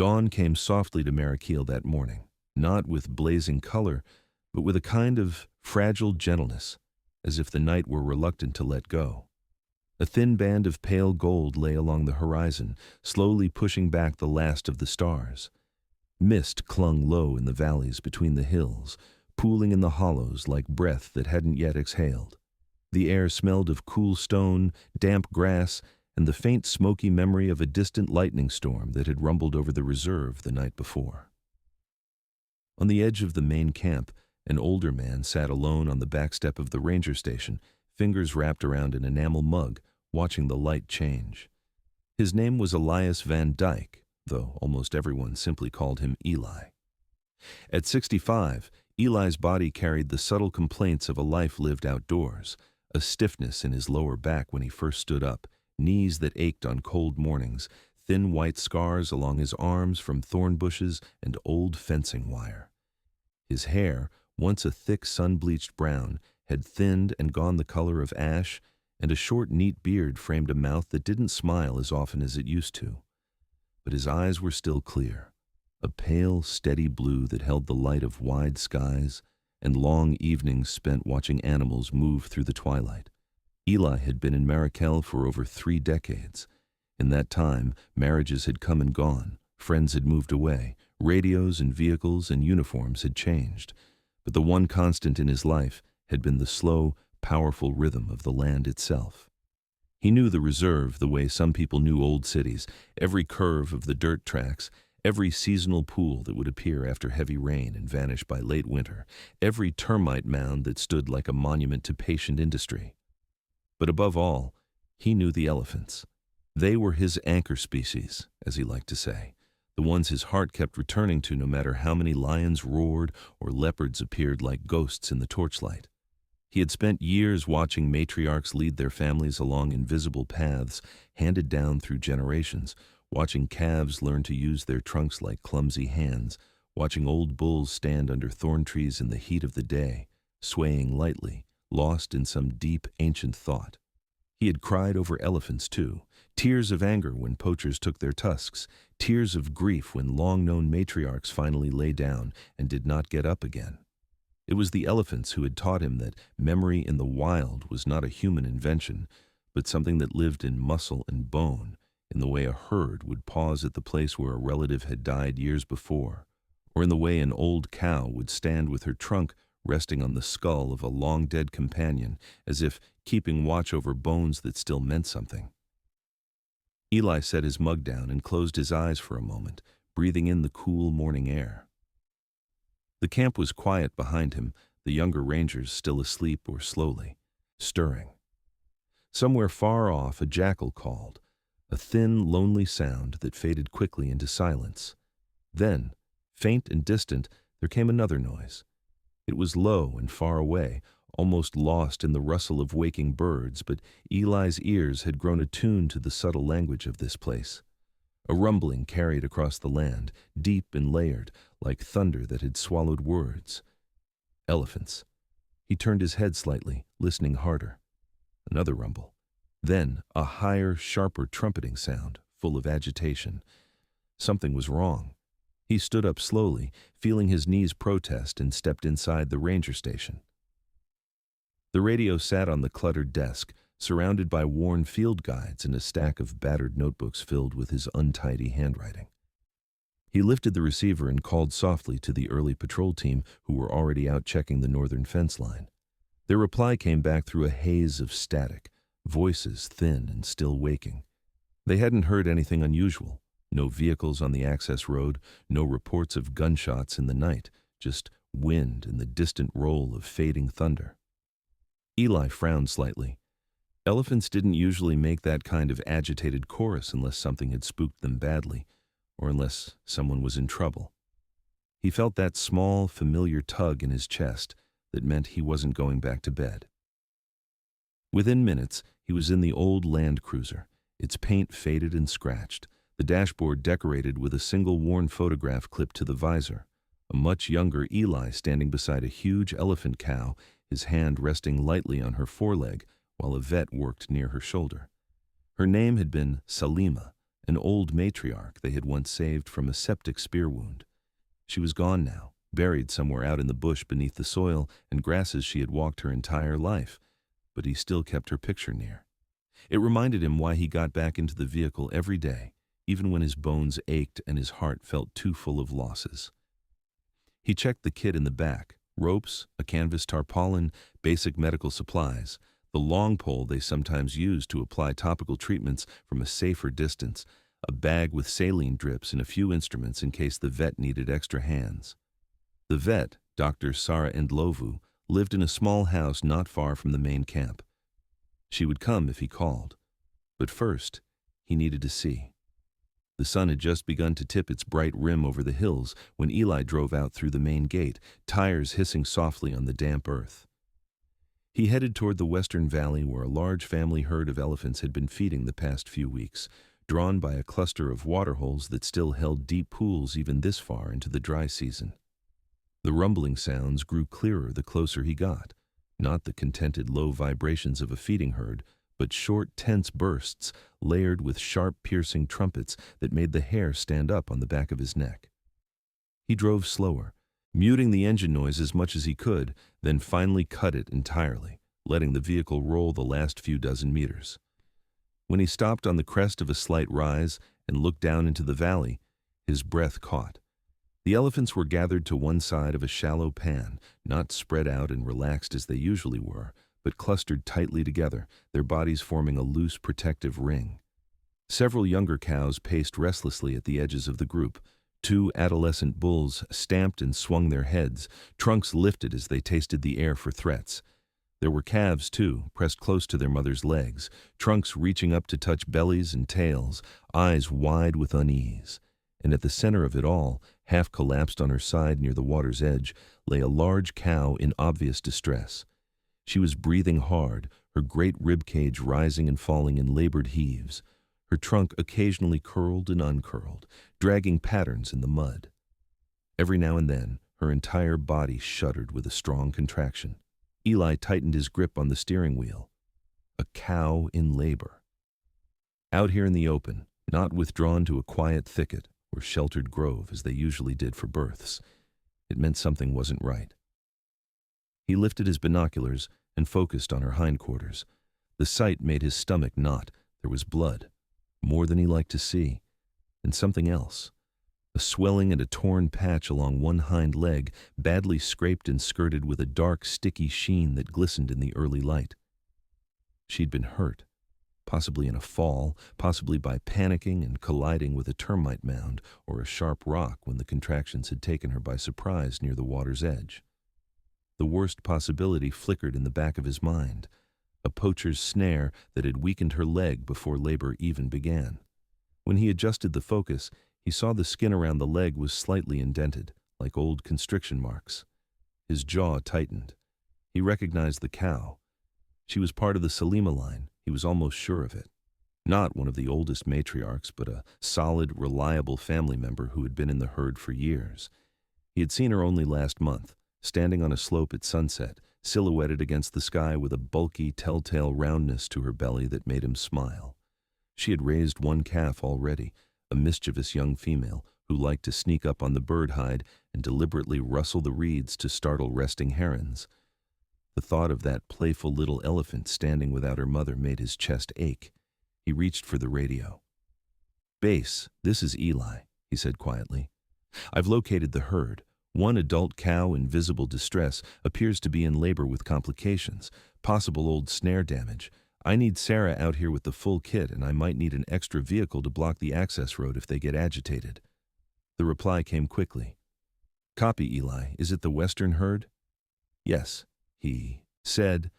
Dawn came softly to Marrakeel that morning, not with blazing color, but with a kind of fragile gentleness, as if the night were reluctant to let go. A thin band of pale gold lay along the horizon, slowly pushing back the last of the stars. Mist clung low in the valleys between the hills, pooling in the hollows like breath that hadn't yet exhaled. The air smelled of cool stone, damp grass, and the faint smoky memory of a distant lightning storm that had rumbled over the reserve the night before. On the edge of the main camp, an older man sat alone on the back step of the ranger station, fingers wrapped around an enamel mug, watching the light change. His name was Elias Van Dyke, though almost everyone simply called him Eli. At 65, Eli's body carried the subtle complaints of a life lived outdoors, a stiffness in his lower back when he first stood up, knees that ached on cold mornings, thin white scars along his arms from thorn bushes and old fencing wire. His hair, once a thick sun-bleached brown, had thinned and gone the color of ash, and a short, neat beard framed a mouth that didn't smile as often as it used to. But his eyes were still clear, a pale, steady blue that held the light of wide skies and long evenings spent watching animals move through the twilight. Eli had been in Marrakeel for over 3 decades. In that time, marriages had come and gone, friends had moved away, radios and vehicles and uniforms had changed, but the one constant in his life had been the slow, powerful rhythm of the land itself. He knew the reserve the way some people knew old cities, every curve of the dirt tracks, every seasonal pool that would appear after heavy rain and vanish by late winter, every termite mound that stood like a monument to patient industry. But above all, he knew the elephants. They were his anchor species, as he liked to say, the ones his heart kept returning to no matter how many lions roared or leopards appeared like ghosts in the torchlight. He had spent years watching matriarchs lead their families along invisible paths handed down through generations, watching calves learn to use their trunks like clumsy hands, watching old bulls stand under thorn trees in the heat of the day, swaying lightly, lost in some deep, ancient thought. He had cried over elephants, too, tears of anger when poachers took their tusks, tears of grief when long-known matriarchs finally lay down and did not get up again. It was the elephants who had taught him that memory in the wild was not a human invention, but something that lived in muscle and bone, in the way a herd would pause at the place where a relative had died years before, or in the way an old cow would stand with her trunk resting on the skull of a long-dead companion, as if keeping watch over bones that still meant something. Eli set his mug down and closed his eyes for a moment, breathing in the cool morning air. The camp was quiet behind him, the younger rangers still asleep or slowly stirring. Somewhere far off, a jackal called, a thin, lonely sound that faded quickly into silence. Then, faint and distant, there came another noise. It was low and far away, almost lost in the rustle of waking birds, but Eli's ears had grown attuned to the subtle language of this place. A rumbling carried across the land, deep and layered, like thunder that had swallowed words. Elephants. He turned his head slightly, listening harder. Another rumble. Then a higher, sharper trumpeting sound, full of agitation. Something was wrong. He stood up slowly, feeling his knees protest, and stepped inside the ranger station. The radio sat on the cluttered desk, surrounded by worn field guides and a stack of battered notebooks filled with his untidy handwriting. He lifted the receiver and called softly to the early patrol team who were already out checking the northern fence line. Their reply came back through a haze of static, voices thin and still waking. They hadn't heard anything unusual. No vehicles on the access road, no reports of gunshots in the night, just wind and the distant roll of fading thunder. Eli frowned slightly. Elephants didn't usually make that kind of agitated chorus unless something had spooked them badly, or unless someone was in trouble. He felt that small, familiar tug in his chest that meant he wasn't going back to bed. Within minutes, he was in the old Land Cruiser, its paint faded and scratched, the dashboard decorated with a single worn photograph clipped to the visor, a much younger Eli standing beside a huge elephant cow, his hand resting lightly on her foreleg while a vet worked near her shoulder. Her name had been Salima, an old matriarch they had once saved from a septic spear wound. She was gone now, buried somewhere out in the bush beneath the soil and grasses she had walked her entire life, but he still kept her picture near. It reminded him why he got back into the vehicle every day, even when his bones ached and his heart felt too full of losses. He checked the kit in the back: ropes, a canvas tarpaulin, basic medical supplies, the long pole they sometimes used to apply topical treatments from a safer distance, a bag with saline drips, and a few instruments in case the vet needed extra hands. The vet, Dr. Sara Endlovu, lived in a small house not far from the main camp. She would come if he called. But first, he needed to see. The sun had just begun to tip its bright rim over the hills when Eli drove out through the main gate, tires hissing softly on the damp earth. He headed toward the western valley where a large family herd of elephants had been feeding the past few weeks, drawn by a cluster of waterholes that still held deep pools even this far into the dry season. The rumbling sounds grew clearer the closer he got, not the contented low vibrations of a feeding herd, but short, tense bursts layered with sharp, piercing trumpets that made the hair stand up on the back of his neck. He drove slower, muting the engine noise as much as he could, then finally cut it entirely, letting the vehicle roll the last few dozen meters. When he stopped on the crest of a slight rise and looked down into the valley, his breath caught. The elephants were gathered to one side of a shallow pan, not spread out and relaxed as they usually were, but clustered tightly together, their bodies forming a loose protective ring. Several younger cows paced restlessly at the edges of the group. Two adolescent bulls stamped and swung their heads, trunks lifted as they tasted the air for threats. There were calves, too, pressed close to their mother's legs, trunks reaching up to touch bellies and tails, eyes wide with unease. And at the center of it all, half collapsed on her side near the water's edge, lay a large cow in obvious distress. She was breathing hard, her great rib cage rising and falling in labored heaves, her trunk occasionally curled and uncurled, dragging patterns in the mud. Every now and then, her entire body shuddered with a strong contraction. Eli tightened his grip on the steering wheel. A cow in labor. Out here in the open, not withdrawn to a quiet thicket or sheltered grove as they usually did for births, it meant something wasn't right. He lifted his binoculars and focused on her hindquarters. The sight made his stomach knot. There was blood, more than he liked to see, and something else. A swelling and a torn patch along one hind leg, badly scraped and skirted with a dark, sticky sheen that glistened in the early light. She'd been hurt, possibly in a fall, possibly by panicking and colliding with a termite mound or a sharp rock when the contractions had taken her by surprise near the water's edge. The worst possibility flickered in the back of his mind, a poacher's snare that had weakened her leg before labor even began. When he adjusted the focus, he saw the skin around the leg was slightly indented, like old constriction marks. His jaw tightened. He recognized the cow. She was part of the Salima line, he was almost sure of it. Not one of the oldest matriarchs, but a solid, reliable family member who had been in the herd for years. He had seen her only last month, standing on a slope at sunset, silhouetted against the sky with a bulky, telltale roundness to her belly that made him smile. She had raised one calf already, a mischievous young female who liked to sneak up on the bird hide and deliberately rustle the reeds to startle resting herons. The thought of that playful little elephant standing without her mother made his chest ache. He reached for the radio. "Base, this is Eli," he said quietly. "I've located the herd. One adult cow in visible distress appears to be in labor with complications, possible old snare damage. I need Sarah out here with the full kit, and I might need an extra vehicle to block the access road if they get agitated." The reply came quickly. "Copy, Eli. Is it the western herd?" "Yes," he said.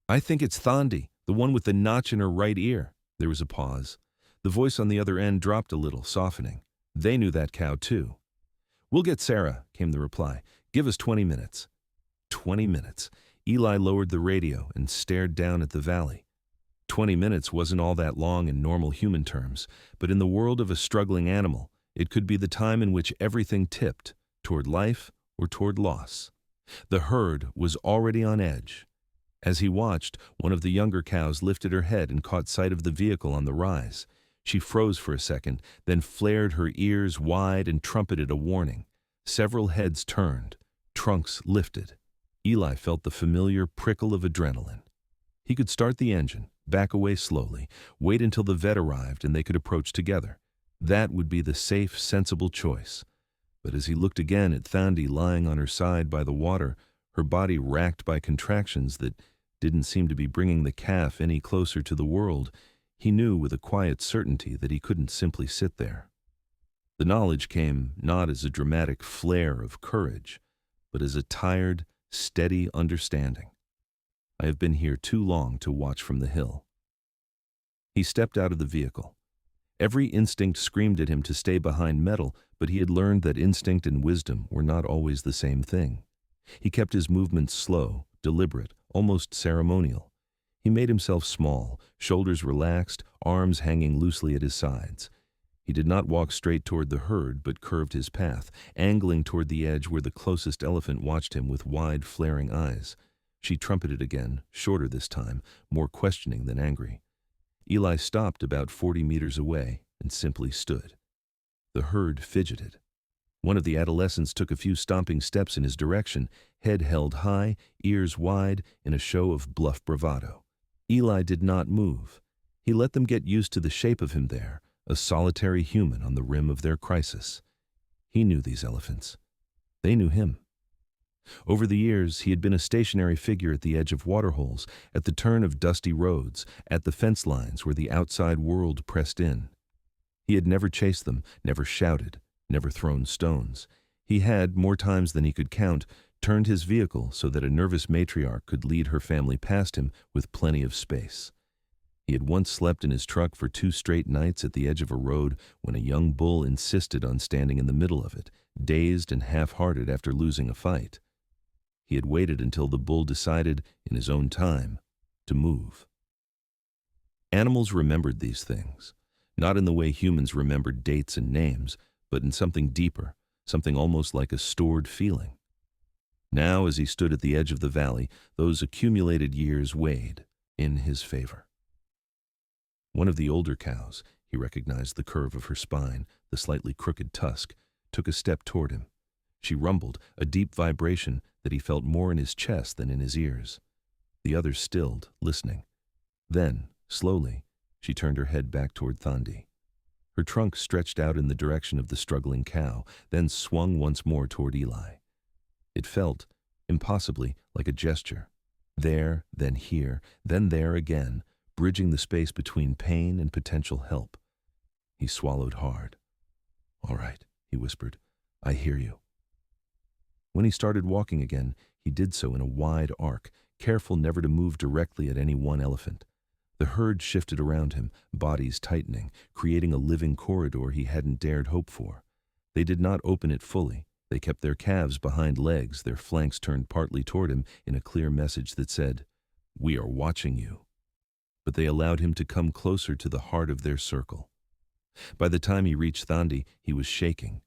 "I think it's Thandi, the one with the notch in her right ear." There was a pause. The voice on the other end dropped a little, softening. They knew that cow, too. "We'll get Sarah," came the reply. "Give us 20 minutes. 20 minutes. Eli lowered the radio and stared down at the valley. 20 minutes wasn't all that long in normal human terms, but in the world of a struggling animal, it could be the time in which everything tipped, toward life or toward loss. The herd was already on edge. As he watched, one of the younger cows lifted her head and caught sight of the vehicle on the rise. She froze for a second, then flared her ears wide and trumpeted a warning. Several heads turned, trunks lifted. Eli felt the familiar prickle of adrenaline. He could start the engine, back away slowly, wait until the vet arrived and they could approach together. That would be the safe, sensible choice. But as he looked again at Thandi lying on her side by the water, her body racked by contractions that didn't seem to be bringing the calf any closer to the world, he knew with a quiet certainty that he couldn't simply sit there. The knowledge came not as a dramatic flare of courage, but as a tired, steady understanding. I have been here too long to watch from the hill. He stepped out of the vehicle. Every instinct screamed at him to stay behind metal, but he had learned that instinct and wisdom were not always the same thing. He kept his movements slow, deliberate, almost ceremonial. He made himself small, shoulders relaxed, arms hanging loosely at his sides. He did not walk straight toward the herd, but curved his path, angling toward the edge where the closest elephant watched him with wide, flaring eyes. She trumpeted again, shorter this time, more questioning than angry. Eli stopped about 40 meters away and simply stood. The herd fidgeted. One of the adolescents took a few stomping steps in his direction, head held high, ears wide, in a show of bluff bravado. Eli did not move. He let them get used to the shape of him there, a solitary human on the rim of their crisis. He knew these elephants. They knew him. Over the years, he had been a stationary figure at the edge of waterholes, at the turn of dusty roads, at the fence lines where the outside world pressed in. He had never chased them, never shouted, never thrown stones. He had, more times than he could count, turned his vehicle so that a nervous matriarch could lead her family past him with plenty of space. He had once slept in his truck for 2 straight nights at the edge of a road when a young bull insisted on standing in the middle of it, dazed and half-hearted after losing a fight. He had waited until the bull decided, in his own time, to move. Animals remembered these things, not in the way humans remembered dates and names, but in something deeper, something almost like a stored feeling. Now, as he stood at the edge of the valley, those accumulated years weighed in his favor. One of the older cows, he recognized the curve of her spine, the slightly crooked tusk, took a step toward him. She rumbled, a deep vibration that he felt more in his chest than in his ears. The others stilled, listening. Then, slowly, she turned her head back toward Thandi. Her trunk stretched out in the direction of the struggling cow, then swung once more toward Eli. It felt, impossibly, like a gesture. There, then here, then there again, bridging the space between pain and potential help. He swallowed hard. "All right," he whispered. "I hear you." When he started walking again, he did so in a wide arc, careful never to move directly at any one elephant. The herd shifted around him, bodies tightening, creating a living corridor he hadn't dared hope for. They did not open it fully. They kept their calves behind legs, their flanks turned partly toward him in a clear message that said, "We are watching you." But they allowed him to come closer to the heart of their circle. By the time he reached Thandi, he was shaking.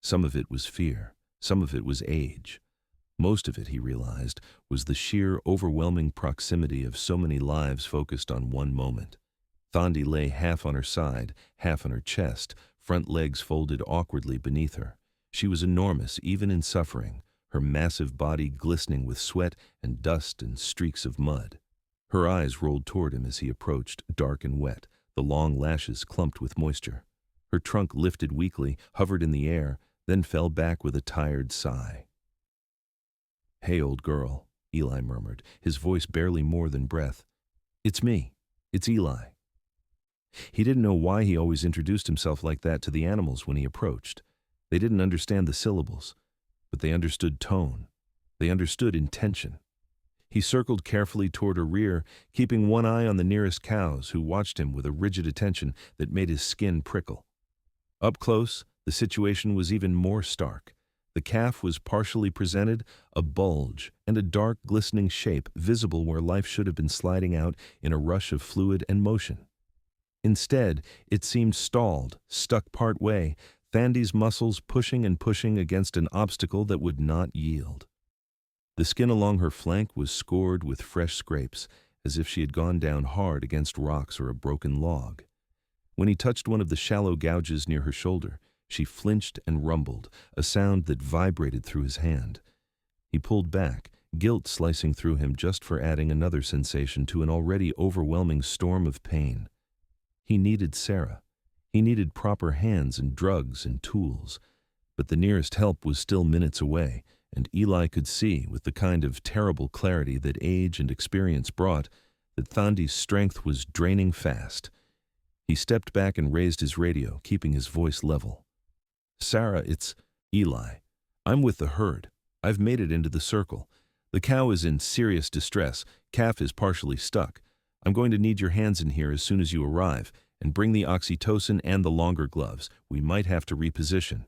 Some of it was fear, some of it was age. Most of it, he realized, was the sheer, overwhelming proximity of so many lives focused on one moment. Thandi lay half on her side, half on her chest, front legs folded awkwardly beneath her. She was enormous, even in suffering, her massive body glistening with sweat and dust and streaks of mud. Her eyes rolled toward him as he approached, dark and wet, the long lashes clumped with moisture. Her trunk lifted weakly, hovered in the air, then fell back with a tired sigh. "Hey, old girl," Eli murmured, his voice barely more than breath. "It's me. It's Eli." He didn't know why he always introduced himself like that to the animals when he approached. They didn't understand the syllables, but they understood tone. They understood intention. He circled carefully toward her rear, keeping one eye on the nearest cows, who watched him with a rigid attention that made his skin prickle. Up close, the situation was even more stark. The calf was partially presented, a bulge, and a dark, glistening shape visible where life should have been sliding out in a rush of fluid and motion. Instead, it seemed stalled, stuck part way, Thandi's muscles pushing and pushing against an obstacle that would not yield. The skin along her flank was scored with fresh scrapes, as if she had gone down hard against rocks or a broken log. When he touched one of the shallow gouges near her shoulder, she flinched and rumbled, a sound that vibrated through his hand. He pulled back, guilt slicing through him just for adding another sensation to an already overwhelming storm of pain. He needed Sarah. He needed proper hands and drugs and tools. But the nearest help was still minutes away, and Eli could see, with the kind of terrible clarity that age and experience brought, that Thandi's strength was draining fast. He stepped back and raised his radio, keeping his voice level. "Sarah, it's Eli. I'm with the herd. I've made it into the circle. The cow is in serious distress. Calf is partially stuck. I'm going to need your hands in here as soon as you arrive, and bring the oxytocin and the longer gloves. We might have to reposition."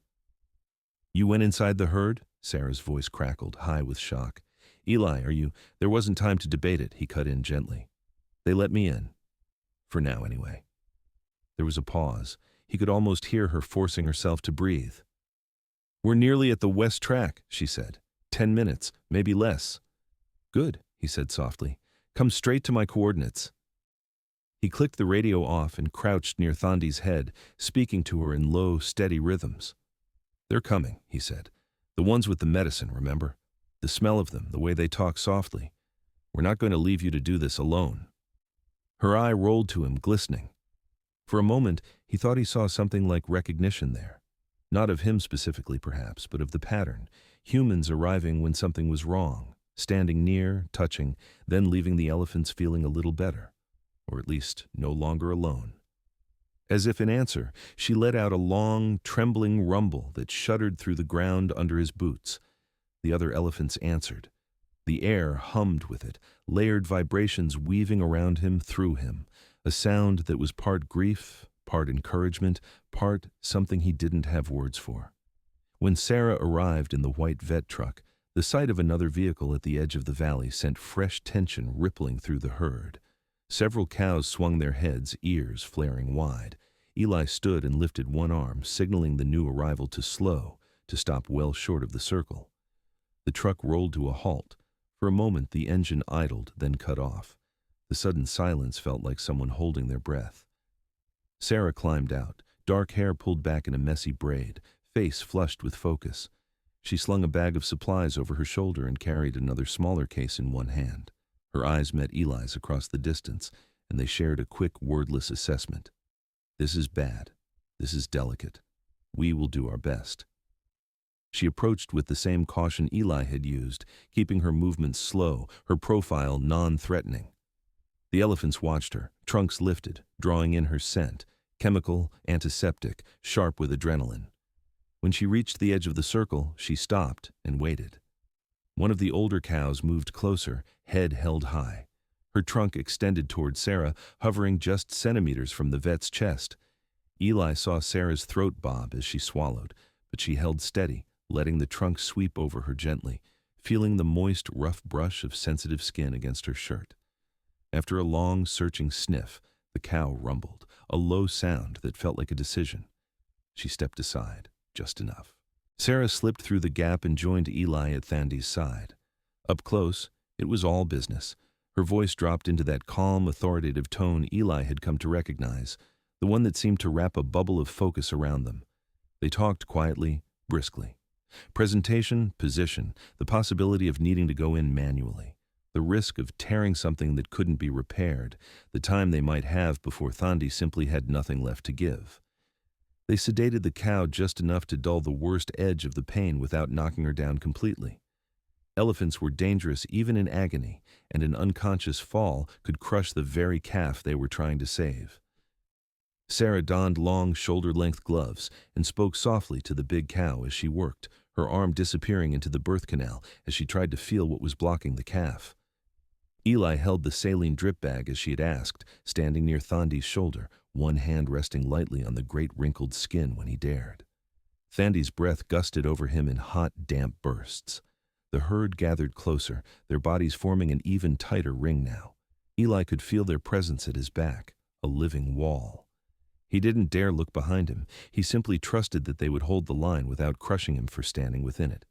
"You went inside the herd?" Sarah's voice crackled, high with shock. "Eli, are you—" There wasn't time to debate it, he cut in gently. "They let me in. For now, anyway." There was a pause. He could almost hear her forcing herself to breathe. "We're nearly at the west track," she said. 10 minutes, maybe less." "Good," he said softly. "Come straight to my coordinates." He clicked the radio off and crouched near Thandi's head, speaking to her in low, steady rhythms. "They're coming," he said. "The ones with the medicine, remember? The smell of them, the way they talk softly. We're not going to leave you to do this alone." Her eye rolled to him, glistening. For a moment, he thought he saw something like recognition there. Not of him specifically, perhaps, but of the pattern. Humans arriving when something was wrong, standing near, touching, then leaving the elephants feeling a little better, or at least no longer alone. As if in answer, she let out a long, trembling rumble that shuddered through the ground under his boots. The other elephants answered. The air hummed with it, layered vibrations weaving around him, through him, a sound that was part grief, part encouragement, part something he didn't have words for. When Sarah arrived in the white vet truck, the sight of another vehicle at the edge of the valley sent fresh tension rippling through the herd. Several cows swung their heads, ears flaring wide. Eli stood and lifted one arm, signaling the new arrival to slow, to stop well short of the circle. The truck rolled to a halt. For a moment the engine idled, then cut off. The sudden silence felt like someone holding their breath. Sarah climbed out, dark hair pulled back in a messy braid, face flushed with focus. She slung a bag of supplies over her shoulder and carried another smaller case in one hand. Her eyes met Eli's across the distance, and they shared a quick, wordless assessment. "This is bad. This is delicate. We will do our best." She approached with the same caution Eli had used, keeping her movements slow, her profile non-threatening. The elephants watched her, trunks lifted, drawing in her scent, chemical, antiseptic, sharp with adrenaline. When she reached the edge of the circle, she stopped and waited. One of the older cows moved closer, head held high. Her trunk extended toward Sarah, hovering just centimeters from the vet's chest. Eli saw Sarah's throat bob as she swallowed, but she held steady, letting the trunk sweep over her gently, feeling the moist, rough brush of sensitive skin against her shirt. After a long, searching sniff, the cow rumbled, a low sound that felt like a decision. She stepped aside, just enough. Sarah slipped through the gap and joined Eli at Thandi's side. Up close, it was all business. Her voice dropped into that calm, authoritative tone Eli had come to recognize, the one that seemed to wrap a bubble of focus around them. They talked quietly, briskly. Presentation, position, the possibility of needing to go in manually, the risk of tearing something that couldn't be repaired, the time they might have before Thandi simply had nothing left to give. They sedated the cow just enough to dull the worst edge of the pain without knocking her down completely. Elephants were dangerous even in agony, and an unconscious fall could crush the very calf they were trying to save. Sarah donned long, shoulder-length gloves and spoke softly to the big cow as she worked, her arm disappearing into the birth canal as she tried to feel what was blocking the calf. Eli held the saline drip bag as she had asked, standing near Thandi's shoulder, one hand resting lightly on the great wrinkled skin when he dared. Thandi's breath gusted over him in hot, damp bursts. The herd gathered closer, their bodies forming an even tighter ring now. Eli could feel their presence at his back, a living wall. He didn't dare look behind him. He simply trusted that they would hold the line without crushing him for standing within it.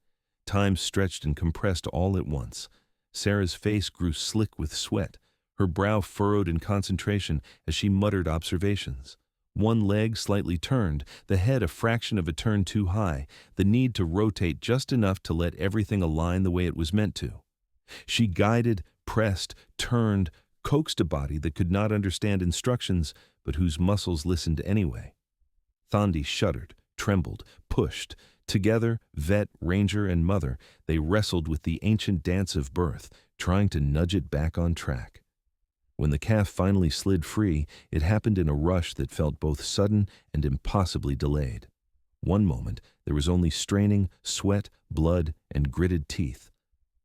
Time stretched and compressed all at once. Sarah's face grew slick with sweat, her brow furrowed in concentration as she muttered observations. One leg slightly turned, the head a fraction of a turn too high, the need to rotate just enough to let everything align the way it was meant to. She guided, pressed, turned, coaxed a body that could not understand instructions, but whose muscles listened anyway. Thandi shuddered, trembled, pushed. Together, vet, ranger, and mother, they wrestled with the ancient dance of birth, trying to nudge it back on track. When the calf finally slid free, it happened in a rush that felt both sudden and impossibly delayed. One moment, there was only straining, sweat, blood, and gritted teeth.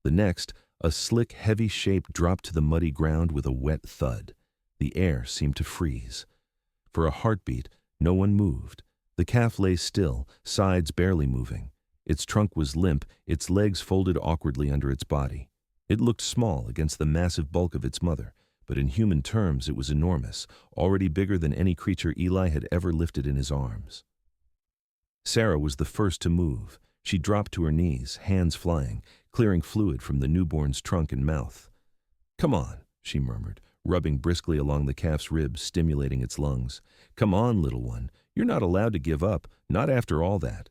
The next, a slick, heavy shape dropped to the muddy ground with a wet thud. The air seemed to freeze. For a heartbeat, no one moved. The calf lay still, sides barely moving. Its trunk was limp, its legs folded awkwardly under its body. It looked small against the massive bulk of its mother, but in human terms it was enormous, already bigger than any creature Eli had ever lifted in his arms. Sarah was the first to move. She dropped to her knees, hands flying, clearing fluid from the newborn's trunk and mouth. "Come on," she murmured, rubbing briskly along the calf's ribs, stimulating its lungs. "Come on, little one. You're not allowed to give up, not after all that."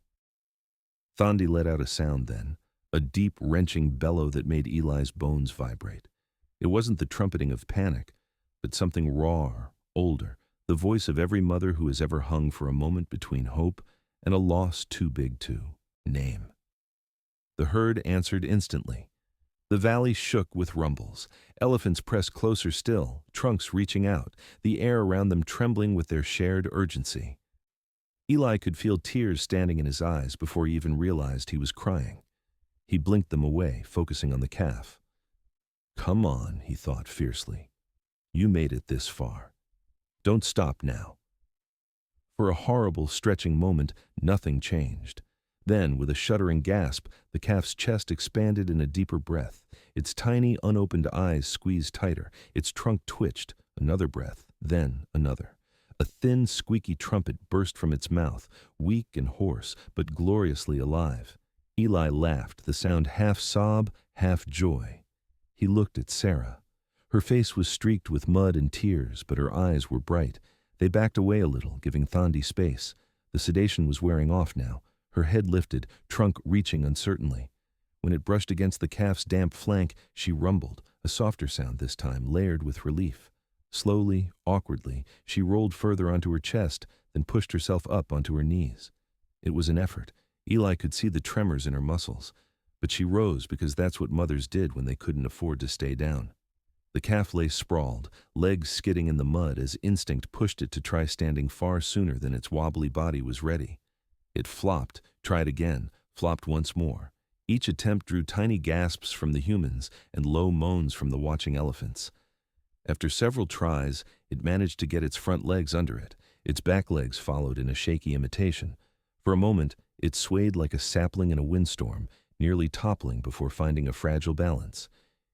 Thandi let out a sound then, a deep, wrenching bellow that made Eli's bones vibrate. It wasn't the trumpeting of panic, but something rawer, older, the voice of every mother who has ever hung for a moment between hope and a loss too big to name. The herd answered instantly. The valley shook with rumbles. Elephants pressed closer still, trunks reaching out, the air around them trembling with their shared urgency. Eli could feel tears standing in his eyes before he even realized he was crying. He blinked them away, focusing on the calf. "Come on," he thought fiercely. "You made it this far. Don't stop now." For a horrible, stretching moment, nothing changed. Then, with a shuddering gasp, the calf's chest expanded in a deeper breath. Its tiny, unopened eyes squeezed tighter. Its trunk twitched. Another breath, then another. A thin, squeaky trumpet burst from its mouth, weak and hoarse, but gloriously alive. Eli laughed, the sound half sob, half joy. He looked at Sarah. Her face was streaked with mud and tears, but her eyes were bright. They backed away a little, giving Thandi space. The sedation was wearing off now. Her head lifted, trunk reaching uncertainly. When it brushed against the calf's damp flank, she rumbled, a softer sound this time, layered with relief. Slowly, awkwardly, she rolled further onto her chest, then pushed herself up onto her knees. It was an effort. Eli could see the tremors in her muscles. But she rose because that's what mothers did when they couldn't afford to stay down. The calf lay sprawled, legs skidding in the mud as instinct pushed it to try standing far sooner than its wobbly body was ready. It flopped, tried again, flopped once more. Each attempt drew tiny gasps from the humans and low moans from the watching elephants. After several tries, it managed to get its front legs under it. Its back legs followed in a shaky imitation. For a moment, it swayed like a sapling in a windstorm, nearly toppling before finding a fragile balance.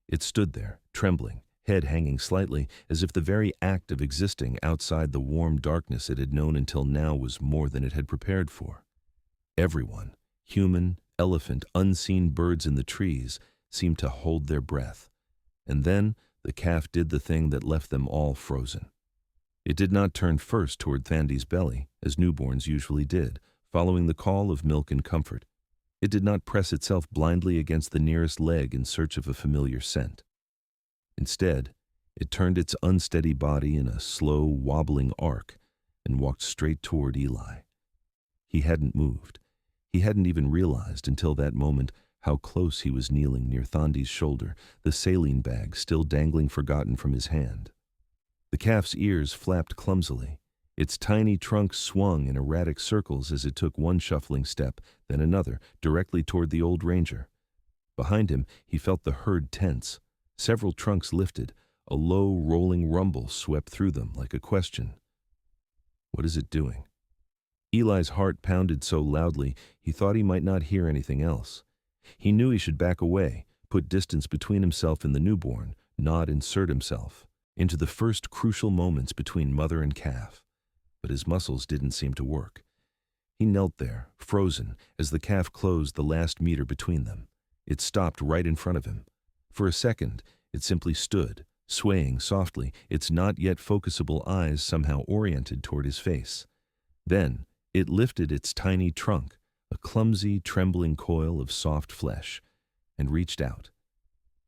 It stood there, trembling, head hanging slightly, as if the very act of existing outside the warm darkness it had known until now was more than it had prepared for. Everyone, human, elephant, unseen birds in the trees, seemed to hold their breath. And then the calf did the thing that left them all frozen. It did not turn first toward Thandi's belly, as newborns usually did, following the call of milk and comfort. It did not press itself blindly against the nearest leg in search of a familiar scent. Instead, it turned its unsteady body in a slow, wobbling arc and walked straight toward Eli. He hadn't moved. He hadn't even realized until that moment how close he was kneeling near Thandi's shoulder, the saline bag still dangling forgotten from his hand. The calf's ears flapped clumsily. Its tiny trunk swung in erratic circles as it took one shuffling step, then another, directly toward the old ranger. Behind him, he felt the herd tense. Several trunks lifted. A low, rolling rumble swept through them like a question. What is it doing? Eli's heart pounded so loudly he thought he might not hear anything else. He knew he should back away, put distance between himself and the newborn, not insert himself into the first crucial moments between mother and calf. But his muscles didn't seem to work. He knelt there, frozen, as the calf closed the last meter between them. It stopped right in front of him. For a second, it simply stood, swaying softly, its not yet focusable eyes somehow oriented toward his face. Then it lifted its tiny trunk, a clumsy, trembling coil of soft flesh, and reached out.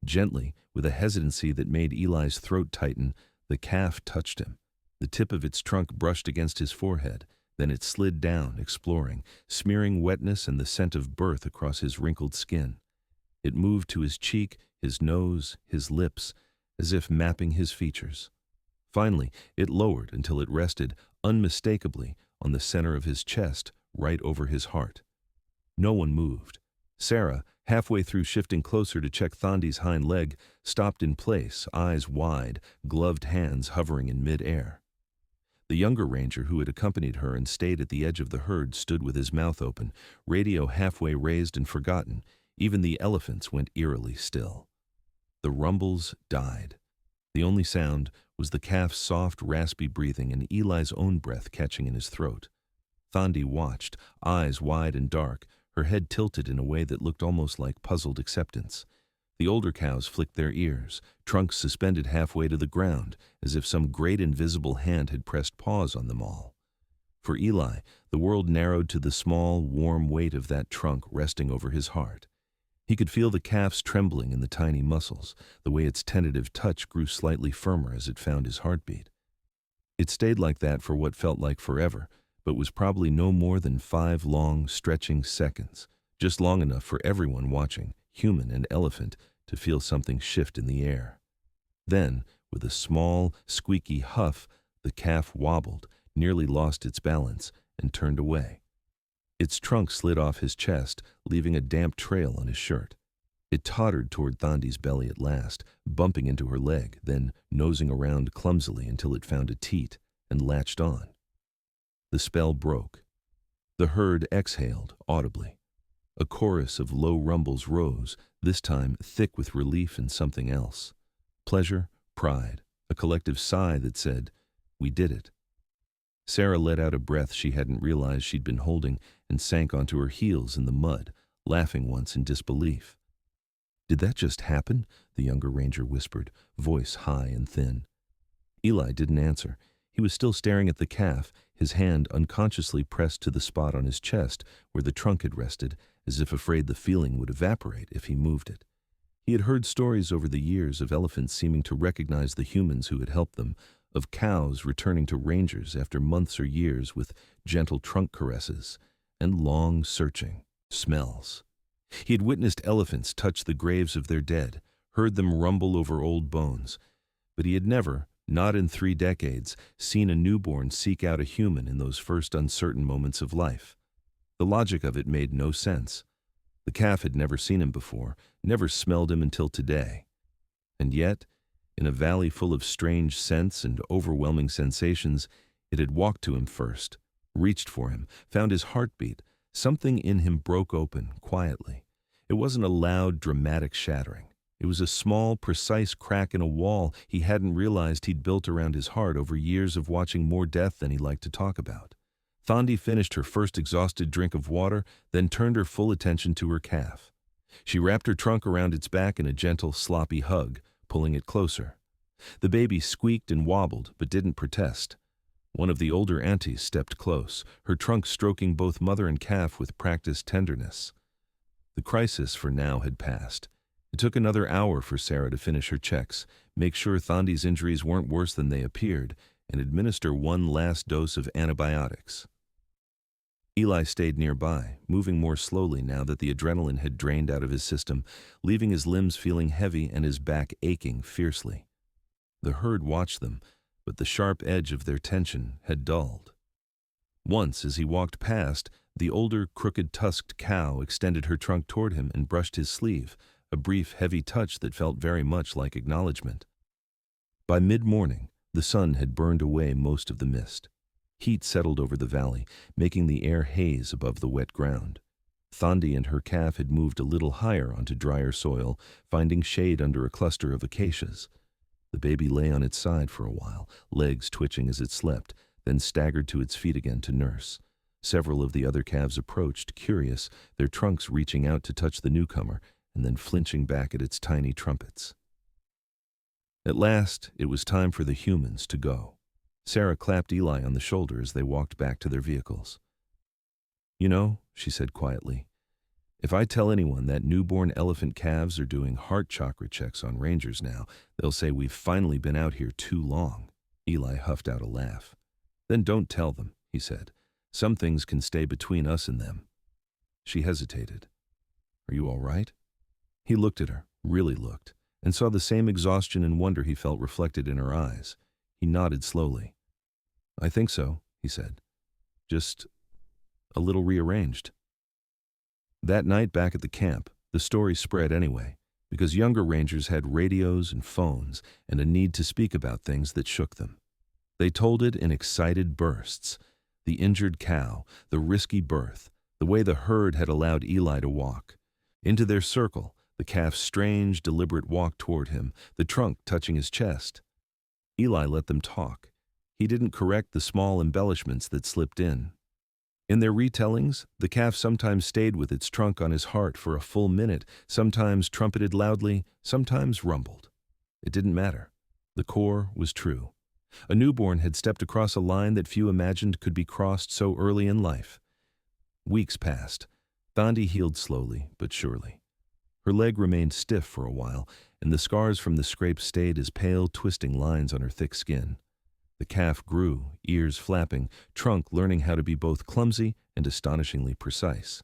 Gently, with a hesitancy that made Eli's throat tighten, the calf touched him. The tip of its trunk brushed against his forehead, then it slid down, exploring, smearing wetness and the scent of birth across his wrinkled skin. It moved to his cheek, his nose, his lips, as if mapping his features. Finally, it lowered until it rested, unmistakably, on the center of his chest, right over his heart. No one moved. Sarah, halfway through shifting closer to check Thandi's hind leg, stopped in place, eyes wide, gloved hands hovering in mid-air. The younger ranger who had accompanied her and stayed at the edge of the herd stood with his mouth open, radio halfway raised and forgotten. Even the elephants went eerily still. The rumbles died. The only sound was the calf's soft, raspy breathing and Eli's own breath catching in his throat. Thandi watched, eyes wide and dark, her head tilted in a way that looked almost like puzzled acceptance. The older cows flicked their ears, trunks suspended halfway to the ground, as if some great invisible hand had pressed pause on them all. For Eli, the world narrowed to the small, warm weight of that trunk resting over his heart. He could feel the calf's trembling in the tiny muscles, the way its tentative touch grew slightly firmer as it found his heartbeat. It stayed like that for what felt like forever, but was probably no more than 5 long, stretching seconds, just long enough for everyone watching, human and elephant, to feel something shift in the air. Then, with a small, squeaky huff, the calf wobbled, nearly lost its balance, and turned away. Its trunk slid off his chest, leaving a damp trail on his shirt. It tottered toward Thandi's belly at last, bumping into her leg, then nosing around clumsily until it found a teat and latched on. The spell broke. The herd exhaled audibly. A chorus of low rumbles rose, this time thick with relief and something else. Pleasure, pride, a collective sigh that said, "We did it." Sarah let out a breath she hadn't realized she'd been holding and sank onto her heels in the mud, laughing once in disbelief. "Did that just happen?" the younger ranger whispered, voice high and thin. Eli didn't answer. He was still staring at the calf, his hand unconsciously pressed to the spot on his chest where the trunk had rested, as if afraid the feeling would evaporate if he moved it. He had heard stories over the years of elephants seeming to recognize the humans who had helped them, of cows returning to rangers after months or years with gentle trunk caresses and long, searching smells. He had witnessed elephants touch the graves of their dead, heard them rumble over old bones, but he had never, not in 3 decades, seen a newborn seek out a human in those first uncertain moments of life. The logic of it made no sense. The calf had never seen him before, never smelled him until today. And yet, in a valley full of strange scents and overwhelming sensations, it had walked to him first, reached for him, found his heartbeat. Something in him broke open, quietly. It wasn't a loud, dramatic shattering. It was a small, precise crack in a wall he hadn't realized he'd built around his heart over years of watching more death than he liked to talk about. Thandi finished her first exhausted drink of water, then turned her full attention to her calf. She wrapped her trunk around its back in a gentle, sloppy hug, pulling it closer. The baby squeaked and wobbled, but didn't protest. One of the older aunties stepped close, her trunk stroking both mother and calf with practiced tenderness. The crisis for now had passed. It took another hour for Sarah to finish her checks, make sure Thandi's injuries weren't worse than they appeared, and administer one last dose of antibiotics. Eli stayed nearby, moving more slowly now that the adrenaline had drained out of his system, leaving his limbs feeling heavy and his back aching fiercely. The herd watched them, but the sharp edge of their tension had dulled. Once, as he walked past, the older, crooked-tusked cow extended her trunk toward him and brushed his sleeve, a brief, heavy touch that felt very much like acknowledgement. By mid-morning, the sun had burned away most of the mist. Heat settled over the valley, making the air haze above the wet ground. Thandi and her calf had moved a little higher onto drier soil, finding shade under a cluster of acacias. The baby lay on its side for a while, legs twitching as it slept, then staggered to its feet again to nurse. Several of the other calves approached, curious, their trunks reaching out to touch the newcomer, and then flinching back at its tiny trumpets. At last, it was time for the humans to go. Sarah clapped Eli on the shoulder as they walked back to their vehicles. "You know," she said quietly, "if I tell anyone that newborn elephant calves are doing heart chakra checks on rangers now, they'll say we've finally been out here too long." Eli huffed out a laugh. "Then don't tell them," he said. "Some things can stay between us and them." She hesitated. "Are you all right?" He looked at her, really looked, and saw the same exhaustion and wonder he felt reflected in her eyes. He nodded slowly. "I think so," he said. "Just a little rearranged." That night back at the camp, the story spread anyway, because younger rangers had radios and phones and a need to speak about things that shook them. They told it in excited bursts. The injured cow, the risky birth, the way the herd had allowed Eli to walk. Into their circle, the calf's strange, deliberate walk toward him, the trunk touching his chest. Eli let them talk. He didn't correct the small embellishments that slipped in. In their retellings, the calf sometimes stayed with its trunk on his heart for a full minute, sometimes trumpeted loudly, sometimes rumbled. It didn't matter. The core was true. A newborn had stepped across a line that few imagined could be crossed so early in life. Weeks passed. Thandi healed slowly but surely. Her leg remained stiff for a while, and the scars from the scrape stayed as pale, twisting lines on her thick skin. The calf grew, ears flapping, trunk learning how to be both clumsy and astonishingly precise.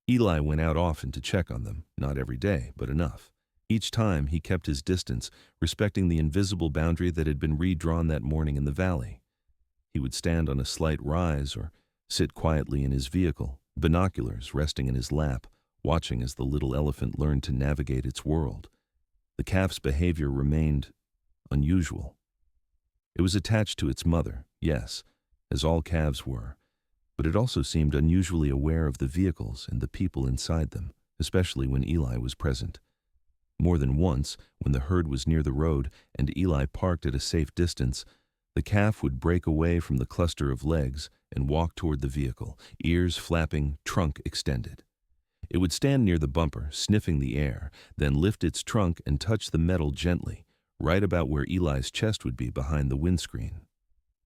Eli went out often to check on them, not every day, but enough. Each time he kept his distance, respecting the invisible boundary that had been redrawn that morning in the valley. He would stand on a slight rise or sit quietly in his vehicle, binoculars resting in his lap, watching as the little elephant learned to navigate its world. The calf's behavior remained unusual. It was attached to its mother, yes, as all calves were, but it also seemed unusually aware of the vehicles and the people inside them, especially when Eli was present. More than once, when the herd was near the road and Eli parked at a safe distance, the calf would break away from the cluster of legs and walk toward the vehicle, ears flapping, trunk extended. It would stand near the bumper, sniffing the air, then lift its trunk and touch the metal gently, right about where Eli's chest would be behind the windscreen.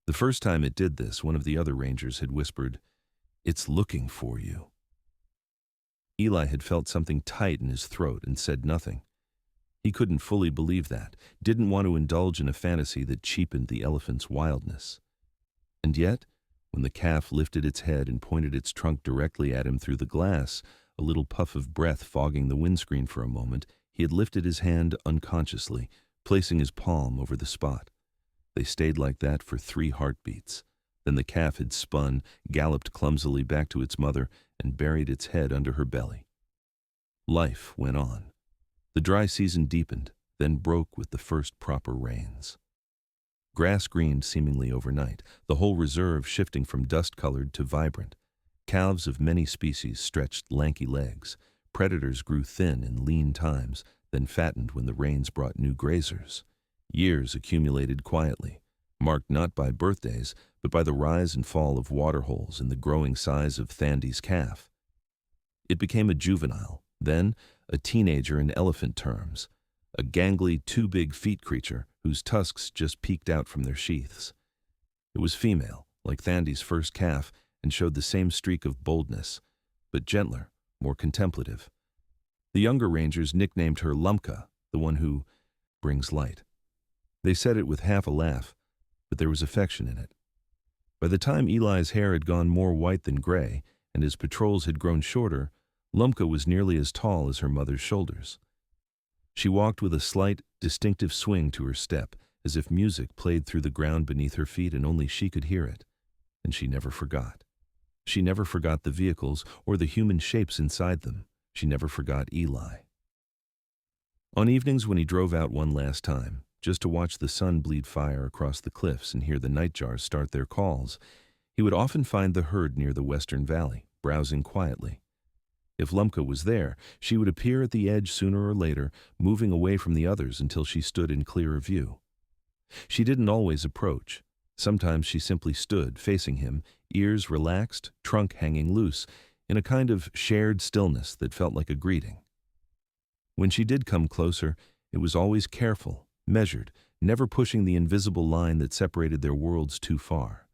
The first time it did this, one of the other rangers had whispered, "It's looking for you." Eli had felt something tight in his throat and said nothing. He couldn't fully believe that, didn't want to indulge in a fantasy that cheapened the elephant's wildness. And yet, when the calf lifted its head and pointed its trunk directly at him through the glass, a little puff of breath fogging the windscreen for a moment, he had lifted his hand unconsciously, placing his palm over the spot. They stayed like that for 3 heartbeats. Then the calf had spun, galloped clumsily back to its mother, and buried its head under her belly. Life went on. The dry season deepened, then broke with the first proper rains. Grass greened seemingly overnight, the whole reserve shifting from dust-colored to vibrant. Calves of many species stretched lanky legs. Predators grew thin in lean times, then fattened when the rains brought new grazers. Years accumulated quietly, marked not by birthdays, but by the rise and fall of waterholes and the growing size of Thandi's calf. It became a juvenile, then a teenager in elephant terms, a gangly, too-big-feet creature whose tusks just peeked out from their sheaths. It was female, like Thandi's first calf, and showed the same streak of boldness, but gentler, more contemplative. The younger rangers nicknamed her Lumpka, the one who brings light. They said it with half a laugh, but there was affection in it. By the time Eli's hair had gone more white than gray, and his patrols had grown shorter, Lumpka was nearly as tall as her mother's shoulders. She walked with a slight, distinctive swing to her step, as if music played through the ground beneath her feet and only she could hear it. And she never forgot. She never forgot the vehicles or the human shapes inside them. She never forgot Eli. On evenings when he drove out one last time, just to watch the sun bleed fire across the cliffs and hear the nightjars start their calls, he would often find the herd near the western valley, browsing quietly. If Lumpka was there, she would appear at the edge sooner or later, moving away from the others until she stood in clearer view. She didn't always approach. Sometimes she simply stood, facing him, ears relaxed, trunk hanging loose, in a kind of shared stillness that felt like a greeting. When she did come closer, it was always careful, measured, never pushing the invisible line that separated their worlds too far.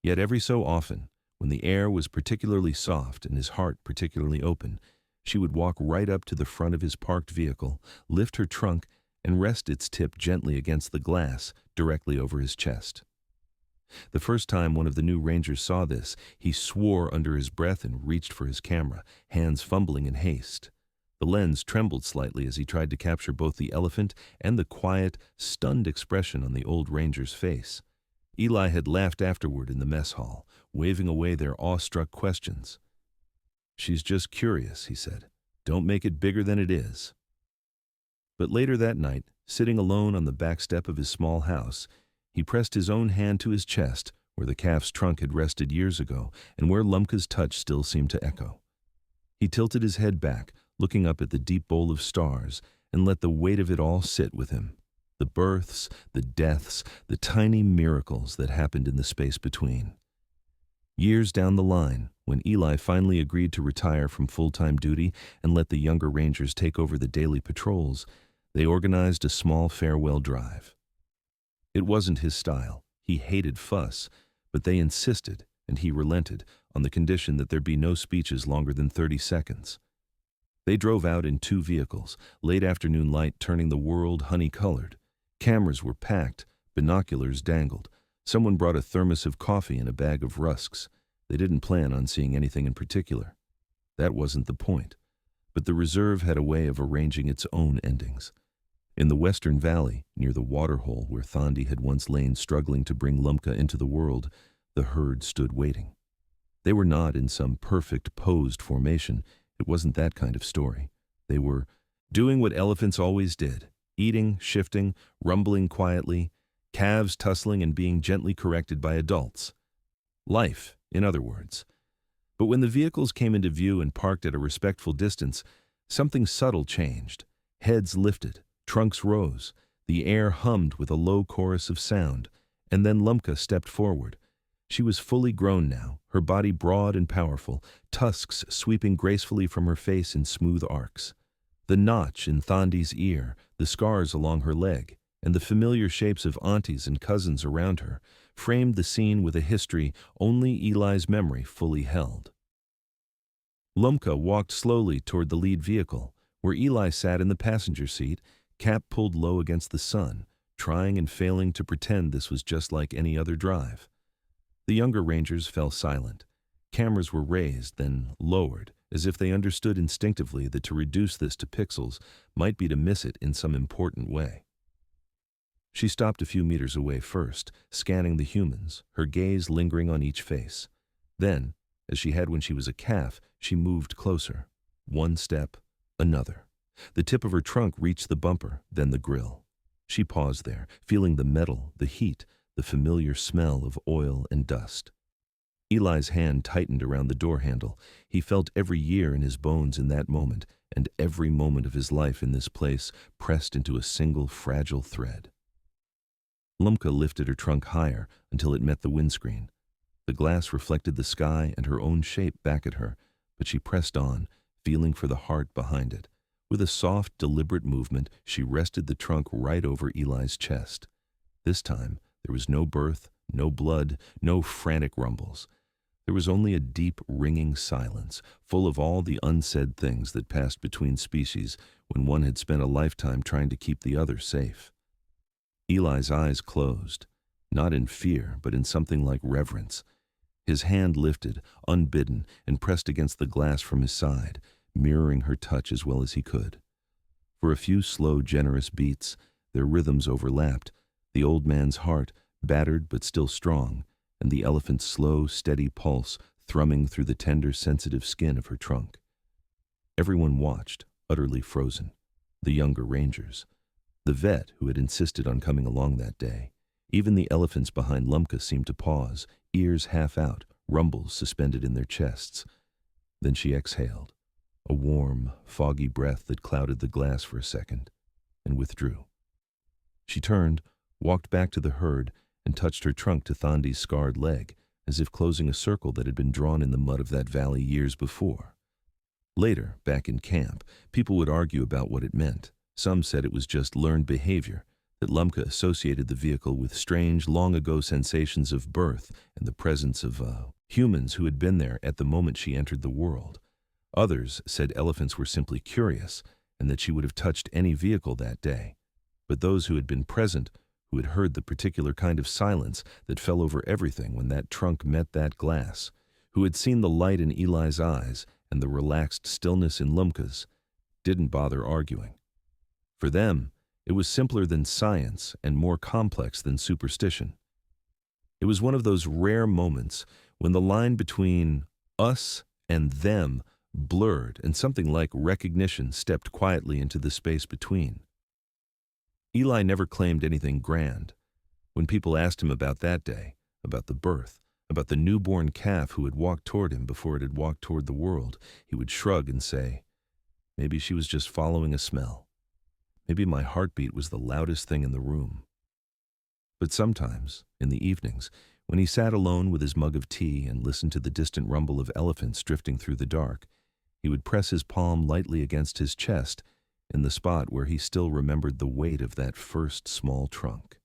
Yet every so often, when the air was particularly soft and his heart particularly open, she would walk right up to the front of his parked vehicle, lift her trunk, and rest its tip gently against the glass directly over his chest. The first time one of the new rangers saw this, he swore under his breath and reached for his camera, hands fumbling in haste. The lens trembled slightly as he tried to capture both the elephant and the quiet, stunned expression on the old ranger's face. Eli had laughed afterward in the mess hall, waving away their awestruck questions. "She's just curious," he said. "Don't make it bigger than it is." But later that night, sitting alone on the back step of his small house, he pressed his own hand to his chest, where the calf's trunk had rested years ago and where Lumka's touch still seemed to echo. He tilted his head back, looking up at the deep bowl of stars, and let the weight of it all sit with him. The births, the deaths, the tiny miracles that happened in the space between. Years down the line, when Eli finally agreed to retire from full-time duty and let the younger rangers take over the daily patrols, they organized a small farewell drive. It wasn't his style. He hated fuss, but they insisted, and he relented, on the condition that there be no speeches longer than 30 seconds. They drove out in 2 vehicles, late afternoon light turning the world honey-colored. Cameras were packed, binoculars dangled. Someone brought a thermos of coffee and a bag of rusks. They didn't plan on seeing anything in particular. That wasn't the point. But the reserve had a way of arranging its own endings. In the western valley, near the waterhole where Thandi had once lain struggling to bring Lumka into the world, the herd stood waiting. They were not in some perfect posed formation. It wasn't that kind of story. They were doing what elephants always did, eating, shifting, rumbling quietly, calves tussling and being gently corrected by adults. Life, in other words. But when the vehicles came into view and parked at a respectful distance, something subtle changed. Heads lifted, trunks rose, the air hummed with a low chorus of sound, and then Lumka stepped forward. She was fully grown now, her body broad and powerful, tusks sweeping gracefully from her face in smooth arcs. The notch in Thandi's ear, the scars along her leg, and the familiar shapes of aunties and cousins around her framed the scene with a history only Eli's memory fully held. Lumka walked slowly toward the lead vehicle, where Eli sat in the passenger seat, cap pulled low against the sun, trying and failing to pretend this was just like any other drive. The younger rangers fell silent. Cameras were raised, then lowered, as if they understood instinctively that to reduce this to pixels might be to miss it in some important way. She stopped a few meters away first, scanning the humans, her gaze lingering on each face. Then, as she had when she was a calf, she moved closer. One step, another. The tip of her trunk reached the bumper, then the grill. She paused there, feeling the metal, the heat, the familiar smell of oil and dust. Eli's hand tightened around the door handle. He felt every year in his bones in that moment, and every moment of his life in this place pressed into a single fragile thread. Lumka lifted her trunk higher until it met the windscreen. The glass reflected the sky and her own shape back at her, but she pressed on, feeling for the heart behind it. With a soft, deliberate movement, she rested the trunk right over Eli's chest. This time, there was no birth, no blood, no frantic rumbles. There was only a deep, ringing silence, full of all the unsaid things that passed between species when one had spent a lifetime trying to keep the other safe. Eli's eyes closed, not in fear, but in something like reverence. His hand lifted, unbidden, and pressed against the glass from his side, mirroring her touch as well as he could. For a few slow, generous beats, their rhythms overlapped, the old man's heart, battered but still strong, and the elephant's slow, steady pulse thrumming through the tender, sensitive skin of her trunk. Everyone watched, utterly frozen. The younger rangers. The vet who had insisted on coming along that day. Even the elephants behind Lumka seemed to pause, ears half out, rumbles suspended in their chests. Then she exhaled, a warm, foggy breath that clouded the glass for a second, and withdrew. She turned, walked back to the herd, and touched her trunk to Thandi's scarred leg, as if closing a circle that had been drawn in the mud of that valley years before. Later, back in camp, people would argue about what it meant. Some said it was just learned behavior. that Lumka associated the vehicle with strange, long-ago sensations of birth and the presence of humans who had been there at the moment she entered the world. Others said elephants were simply curious and that she would have touched any vehicle that day. But those who had been present, who had heard the particular kind of silence that fell over everything when that trunk met that glass, who had seen the light in Eli's eyes and the relaxed stillness in Lumka's, didn't bother arguing. For them, it was simpler than science and more complex than superstition. It was one of those rare moments when the line between us and them blurred and something like recognition stepped quietly into the space between. Eli never claimed anything grand. When people asked him about that day, about the birth, about the newborn calf who had walked toward him before it had walked toward the world, he would shrug and say, "Maybe she was just following a smell. Maybe my heartbeat was the loudest thing in the room." But sometimes, in the evenings, when he sat alone with his mug of tea and listened to the distant rumble of elephants drifting through the dark, he would press his palm lightly against his chest in the spot where he still remembered the weight of that first small trunk.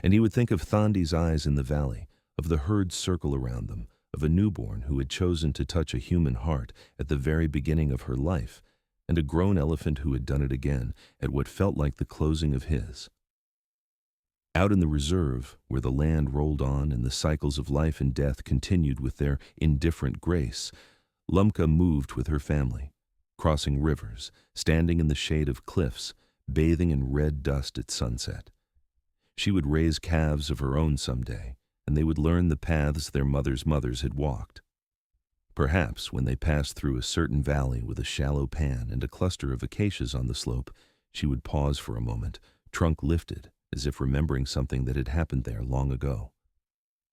And he would think of Thandi's eyes in the valley, of the herd circle around them, of a newborn who had chosen to touch a human heart at the very beginning of her life, and a grown elephant who had done it again at what felt like the closing of his. Out in the reserve, where the land rolled on and the cycles of life and death continued with their indifferent grace, Lumka moved with her family, crossing rivers, standing in the shade of cliffs, bathing in red dust at sunset. She would raise calves of her own someday, and they would learn the paths their mothers' mothers had walked. Perhaps when they passed through a certain valley with a shallow pan and a cluster of acacias on the slope, she would pause for a moment, trunk lifted, as if remembering something that had happened there long ago.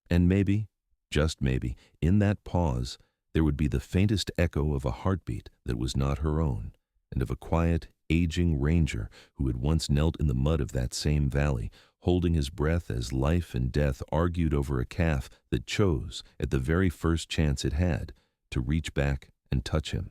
And maybe, just maybe, in that pause, there would be the faintest echo of a heartbeat that was not her own, and of a quiet, aging ranger who had once knelt in the mud of that same valley, holding his breath as life and death argued over a calf that chose, at the very first chance it had, to reach back and touch him.